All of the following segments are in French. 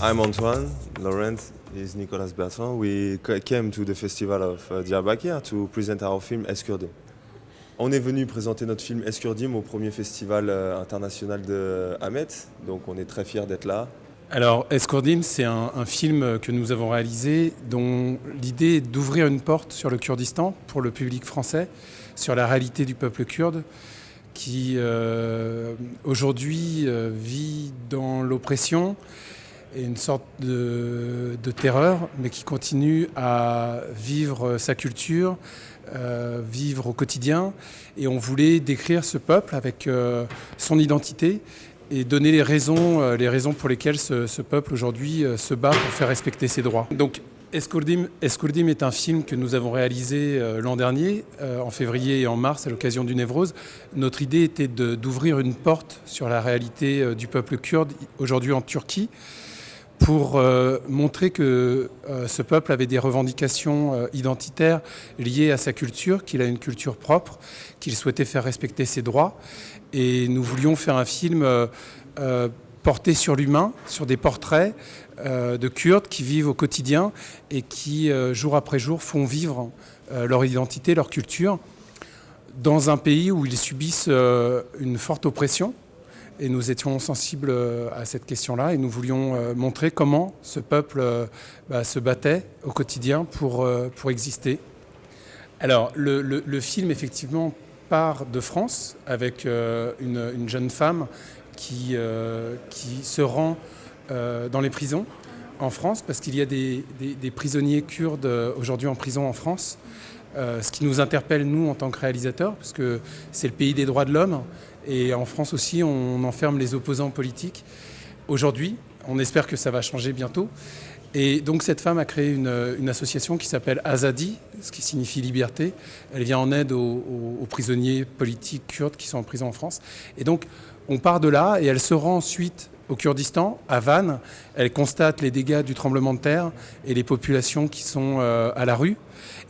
I'm Antoine. Laurent is Nicolas Bertrand. We came to the festival of Diyarbakir to present our film Eskurdim. On est venu présenter notre film Eskurdim au premier festival international de Hamet, donc on est très fiers d'être là. Alors, Eskurdim, c'est un film que nous avons réalisé dont l'idée est d'ouvrir une porte sur le Kurdistan pour le public français, sur la réalité du peuple kurde qui aujourd'hui vit dans l'oppression et une sorte de terreur, mais qui continue à vivre sa culture, vivre au quotidien. Et on voulait décrire ce peuple avec son identité et donner les raisons pour lesquelles ce peuple aujourd'hui se bat pour faire respecter ses droits. Donc Eskurdim est un film que nous avons réalisé l'an dernier, en février et en mars, à l'occasion du Névrose. Notre idée était d'ouvrir une porte sur la réalité du peuple kurde aujourd'hui en Turquie, pour montrer que ce peuple avait des revendications identitaires liées à sa culture, qu'il a une culture propre, qu'il souhaitait faire respecter ses droits. Et nous voulions faire un film porté sur l'humain, sur des portraits de Kurdes qui vivent au quotidien et qui, jour après jour, font vivre leur identité, leur culture, dans un pays où ils subissent une forte oppression. Et nous étions sensibles à cette question-là et nous voulions montrer comment ce peuple se battait au quotidien pour exister. Alors, le film, effectivement, part de France avec une jeune femme qui se rend dans les prisons en France, parce qu'il y a des prisonniers kurdes aujourd'hui en prison en France, ce qui nous interpelle, nous, en tant que réalisateurs, parce que c'est le pays des droits de l'homme. Et en France aussi, on enferme les opposants politiques. Aujourd'hui, on espère que ça va changer bientôt. Et donc cette femme a créé une association qui s'appelle Azadi, ce qui signifie liberté. Elle vient en aide aux prisonniers politiques kurdes qui sont en prison en France. Et donc on part de là et elle se rend ensuite au Kurdistan, à Van. Elle constate les dégâts du tremblement de terre et les populations qui sont à la rue.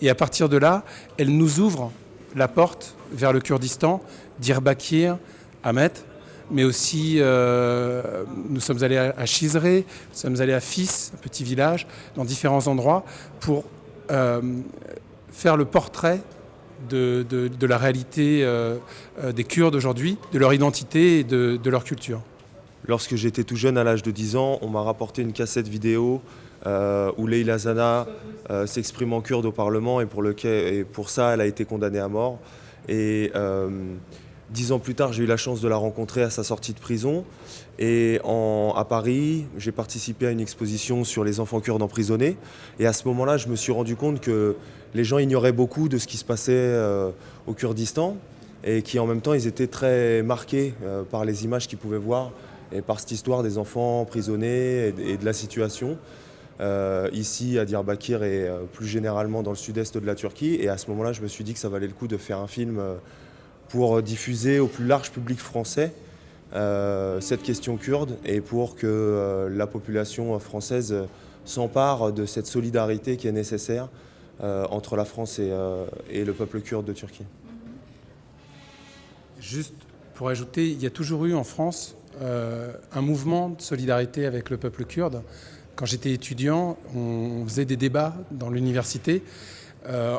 Et à partir de là, elle nous ouvre la porte vers le Kurdistan, Diyarbakir, Hamet, mais aussi nous sommes allés à Chizre, nous sommes allés à Fis, un petit village, dans différents endroits, pour faire le portrait de la réalité des Kurdes aujourd'hui, de leur identité et de leur culture. Lorsque j'étais tout jeune, à l'âge de 10 ans, on m'a rapporté une cassette vidéo où Leyla Zana s'exprime en kurde au Parlement et pour ça, elle a été condamnée à mort. Et 10 ans plus tard, j'ai eu la chance de la rencontrer à sa sortie de prison. Et à Paris, j'ai participé à une exposition sur les enfants kurdes emprisonnés. Et à ce moment-là, je me suis rendu compte que les gens ignoraient beaucoup de ce qui se passait au Kurdistan et qu'en même temps, ils étaient très marqués par les images qu'ils pouvaient voir et par cette histoire des enfants emprisonnés et de la situation. Ici à Diyarbakir et plus généralement dans le sud-est de la Turquie. Et à ce moment-là, je me suis dit que ça valait le coup de faire un film pour diffuser au plus large public français cette question kurde et pour que la population française s'empare de cette solidarité qui est nécessaire entre la France et le peuple kurde de Turquie. Juste pour ajouter, il y a toujours eu en France un mouvement de solidarité avec le peuple kurde. Quand j'étais étudiant, on faisait des débats dans l'université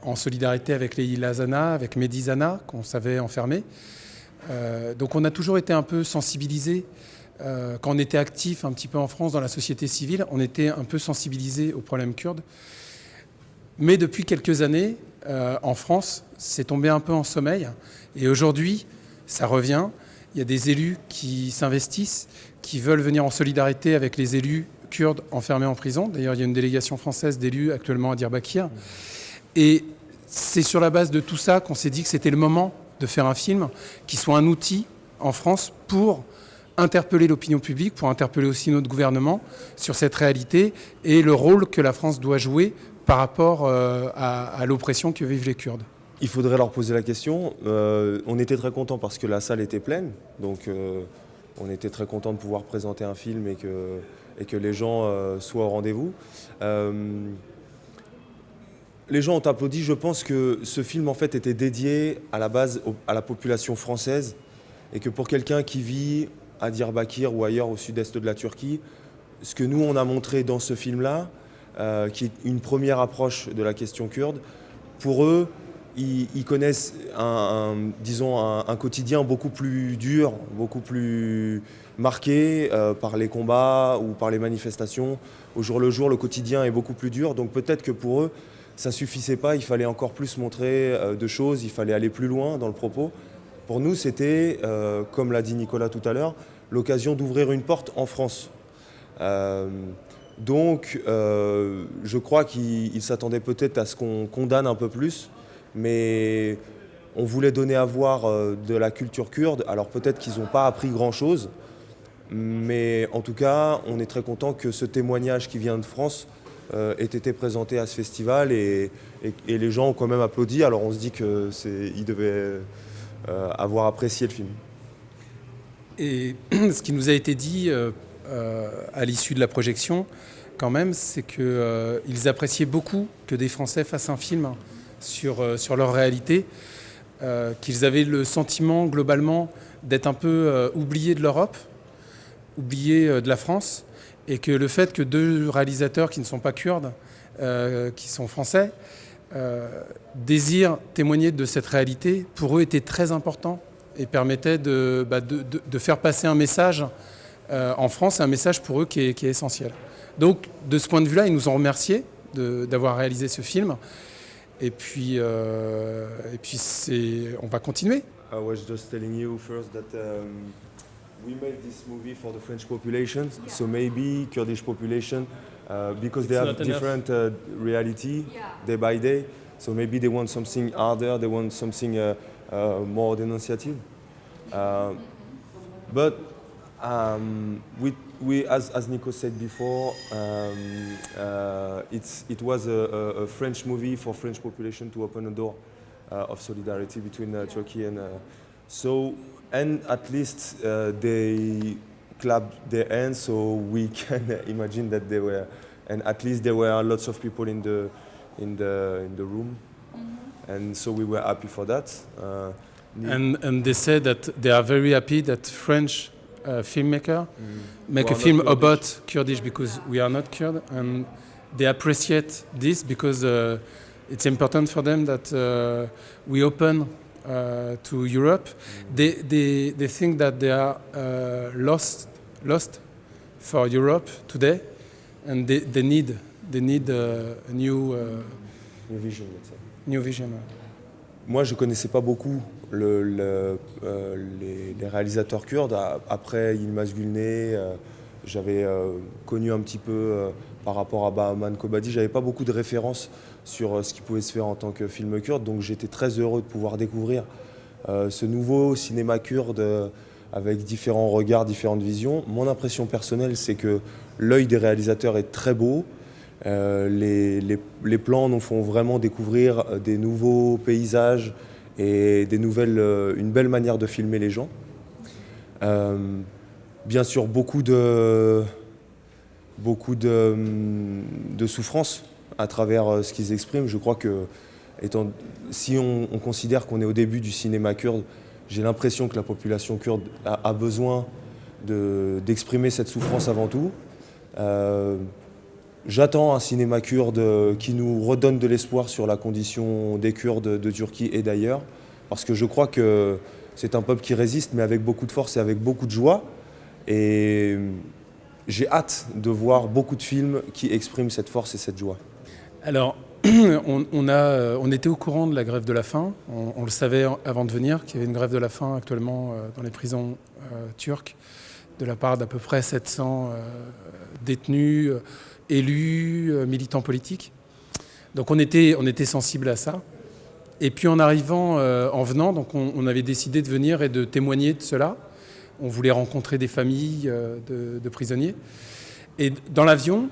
en solidarité avec Leyla Zana, avec Mehdi Zana, qu'on savait enfermer. Donc on a toujours été un peu sensibilisés. Quand on était actif un petit peu en France dans la société civile, on était un peu sensibilisés aux problèmes kurdes. Mais depuis quelques années, en France, c'est tombé un peu en sommeil. Et aujourd'hui, ça revient. Il y a des élus qui s'investissent, qui veulent venir en solidarité avec les élus kurdes enfermés en prison. D'ailleurs, il y a une délégation française d'élus actuellement à Diyarbakir. Et c'est sur la base de tout ça qu'on s'est dit que c'était le moment de faire un film qui soit un outil en France pour interpeller l'opinion publique, pour interpeller aussi notre gouvernement sur cette réalité et le rôle que la France doit jouer par rapport à l'oppression que vivent les Kurdes. Il faudrait leur poser la question. On était très contents parce que la salle était pleine. Donc on était très contents de pouvoir présenter un film et que les gens soient au rendez-vous. Les gens ont applaudi. Je pense que ce film en fait était dédié à la base à la population française et que pour quelqu'un qui vit à Diyarbakir ou ailleurs au sud-est de la Turquie, ce que nous on a montré dans ce film-là, qui est une première approche de la question kurde, pour eux, ils connaissent disons un quotidien beaucoup plus dur, beaucoup plus marqué par les combats ou par les manifestations. Au jour le jour, le quotidien est beaucoup plus dur, donc peut-être que pour eux, ça ne suffisait pas, il fallait encore plus montrer de choses, il fallait aller plus loin dans le propos. Pour nous, c'était, comme l'a dit Nicolas tout à l'heure, l'occasion d'ouvrir une porte en France. Donc, je crois qu'ils s'attendaient peut-être à ce qu'on condamne un peu plus, mais on voulait donner à voir de la culture kurde. Alors peut-être qu'ils n'ont pas appris grand-chose, mais en tout cas, on est très content que ce témoignage qui vient de France ait été présenté à ce festival et les gens ont quand même applaudi. Alors on se dit qu'ils devaient avoir apprécié le film. Et ce qui nous a été dit à l'issue de la projection, quand même, c'est qu'ils appréciaient beaucoup que des Français fassent un film sur leur réalité, qu'ils avaient le sentiment globalement d'être un peu oubliés de l'Europe, oubliés de la France, et que le fait que deux réalisateurs qui ne sont pas kurdes, qui sont français, désirent témoigner de cette réalité, pour eux était très important et permettait de faire passer un message en France, un message pour eux qui est essentiel. Donc de ce point de vue-là, ils nous ont remerciés d'avoir réalisé ce film. Et puis on va continuer. I was just telling you first that we made this movie for the French population, so maybe Kurdish population, because they have different reality day by day, so maybe they want something harder, they want something more denunciative. But we as Nico said before, it was a French movie for French population to open a door of solidarity between Turkey and and at least they clapped their hands, so we can imagine that they were, and at least there were lots of people in the room, and so we were happy for that. And they said that they are very happy that French filmmaker make a film about Kurdish, because we are not Kurd, and they appreciate this because it's important for them that we open to Europe. They think that they are lost for Europe today, and they need a new vision, let's say. New vision. Moi, je connaissais pas beaucoup les réalisateurs kurdes. Après Yilmaz Gülnay, j'avais connu un petit peu par rapport à Bahman Kobadi. J'avais pas beaucoup de références sur ce qui pouvait se faire en tant que film kurde. Donc j'étais très heureux de pouvoir découvrir ce nouveau cinéma kurde avec différents regards, différentes visions. Mon impression personnelle, c'est que l'œil des réalisateurs est très beau. Les plans nous font vraiment découvrir des nouveaux paysages et une belle manière de filmer les gens. Bien sûr, beaucoup de souffrance à travers ce qu'ils expriment. Je crois que si on considère qu'on est au début du cinéma kurde, j'ai l'impression que la population kurde a besoin d'exprimer cette souffrance avant tout. J'attends un cinéma kurde qui nous redonne de l'espoir sur la condition des Kurdes de Turquie et d'ailleurs, parce que je crois que c'est un peuple qui résiste, mais avec beaucoup de force et avec beaucoup de joie. Et j'ai hâte de voir beaucoup de films qui expriment cette force et cette joie. Alors, on était au courant de la grève de la faim. On le savait avant de venir, qu'il y avait une grève de la faim actuellement dans les prisons turques, de la part d'à peu près 700 détenus, élus, militants politiques. Donc on était sensible à ça. Et puis en arrivant, en venant, donc on avait décidé de venir et de témoigner de cela. On voulait rencontrer des familles de prisonniers. Et dans l'avion,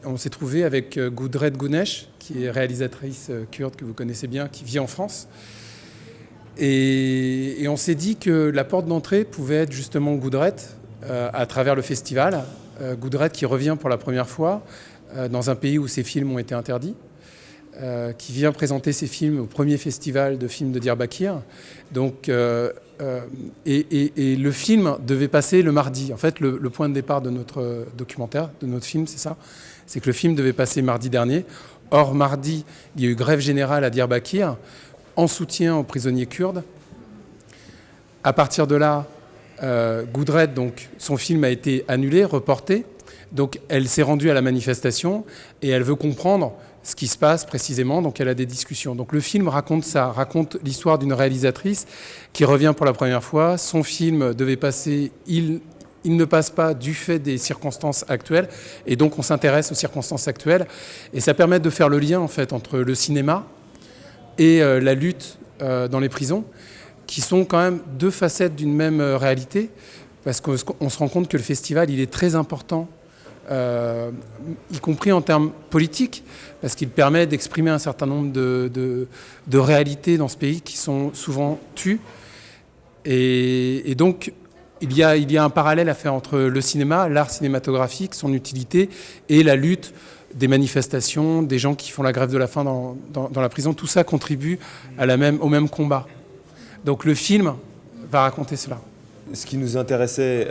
on s'est trouvé avec Gudret Güneş, qui est réalisatrice kurde que vous connaissez bien, qui vit en France. Et on s'est dit que la porte d'entrée pouvait être justement Gudret, à travers le festival. Gudret qui revient pour la première fois dans un pays où ses films ont été interdits, qui vient présenter ses films au premier festival de films de Diyarbakir. Donc Et le film devait passer le mardi. En fait, le point de départ de notre documentaire, de notre film, c'est ça. C'est que le film devait passer mardi dernier. Or, mardi, il y a eu grève générale à Diyarbakir en soutien aux prisonniers kurdes. À partir de là, Goudred, donc, son film a été annulé, reporté. Donc, elle s'est rendue à la manifestation et elle veut comprendre ce qui se passe précisément. Donc, elle a des discussions. Donc, le film raconte ça, raconte l'histoire d'une réalisatrice qui revient pour la première fois. Son film devait passer, il ne passe pas du fait des circonstances actuelles. Et donc, on s'intéresse aux circonstances actuelles. Et ça permet de faire le lien, en fait, entre le cinéma et la lutte dans les prisons, qui sont quand même deux facettes d'une même réalité. Parce qu'on se rend compte que le festival, il est très important, y compris en termes politiques, parce qu'il permet d'exprimer un certain nombre de réalités dans ce pays qui sont souvent tues. Et donc, il y a un parallèle à faire entre le cinéma, l'art cinématographique, son utilité, et la lutte des manifestations, des gens qui font la grève de la faim dans la prison. Tout ça contribue au même combat. Donc le film va raconter cela. Ce qui nous intéressait,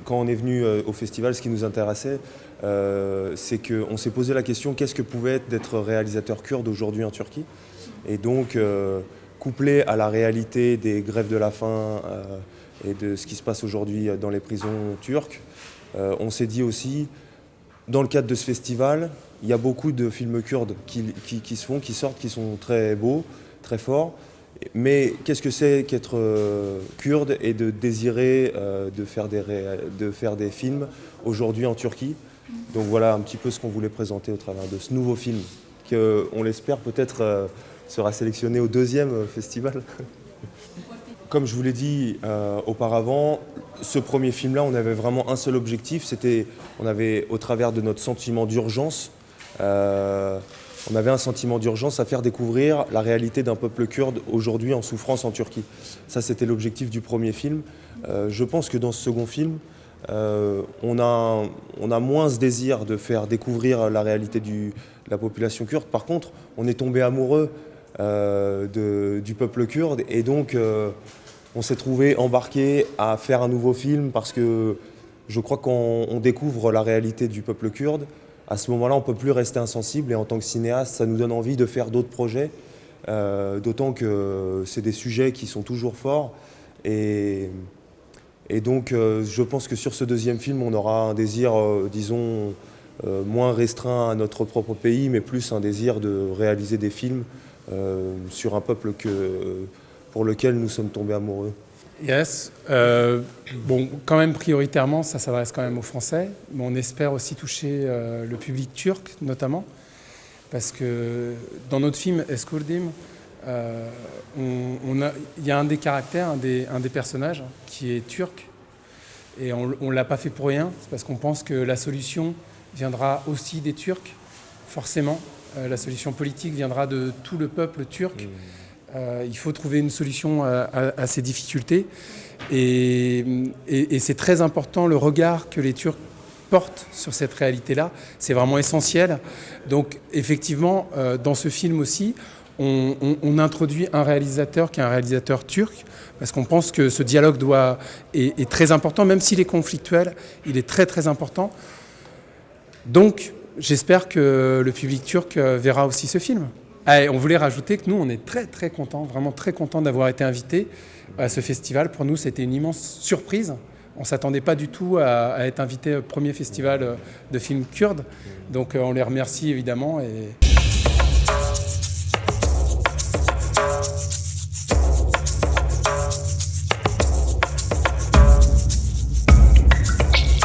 quand on est venu au festival, ce qui nous intéressait, c'est qu'on s'est posé la question qu'est-ce que pouvait être d'être réalisateur kurde aujourd'hui en Turquie. Et donc, couplé à la réalité des grèves de la faim et de ce qui se passe aujourd'hui dans les prisons turques, on s'est dit aussi, dans le cadre de ce festival, il y a beaucoup de films kurdes qui sortent, qui sont très beaux, très forts. Mais qu'est-ce que c'est qu'être kurde et de désirer de faire des films aujourd'hui en Turquie? Donc voilà un petit peu ce qu'on voulait présenter au travers de ce nouveau film, qu'on l'espère peut-être sera sélectionné au 2e festival. Comme je vous l'ai dit auparavant, ce premier film-là, on avait vraiment un seul objectif, on avait, au travers de notre sentiment d'urgence, on avait un sentiment d'urgence à faire découvrir la réalité d'un peuple kurde aujourd'hui en souffrance en Turquie. Ça, c'était l'objectif du premier film. Je pense que dans ce second film, on a moins ce désir de faire découvrir la réalité de la population kurde. Par contre, on est tombé amoureux du peuple kurde et donc on s'est trouvé embarqué à faire un nouveau film parce que je crois qu'on découvre la réalité du peuple kurde. À ce moment-là, on ne peut plus rester insensible et en tant que cinéaste, ça nous donne envie de faire d'autres projets, d'autant que c'est des sujets qui sont toujours forts. Et donc, je pense que sur ce deuxième film, on aura un désir, disons, moins restreint à notre propre pays, mais plus un désir de réaliser des films sur un peuple pour lequel nous sommes tombés amoureux. Yes. Bon, quand même prioritairement, ça s'adresse quand même aux Français, mais on espère aussi toucher le public turc notamment, parce que dans notre film Eskurdim, il y a un des caractères, un des personnages qui est turc, et on ne l'a pas fait pour rien, c'est parce qu'on pense que la solution viendra aussi des Turcs, forcément. La solution politique viendra de tout le peuple turc. Il faut trouver une solution à ces difficultés et c'est très important le regard que les Turcs portent sur cette réalité-là. C'est vraiment essentiel. Donc effectivement, dans ce film aussi, on introduit un réalisateur qui est un réalisateur turc parce qu'on pense que ce dialogue est très important, même s'il est conflictuel, il est très très important. Donc j'espère que le public turc verra aussi ce film. Et on voulait rajouter que nous, on est très très contents, vraiment très contents d'avoir été invités à ce festival. Pour nous, c'était une immense surprise. On ne s'attendait pas du tout à être invités au premier festival de films kurdes. Donc on les remercie évidemment.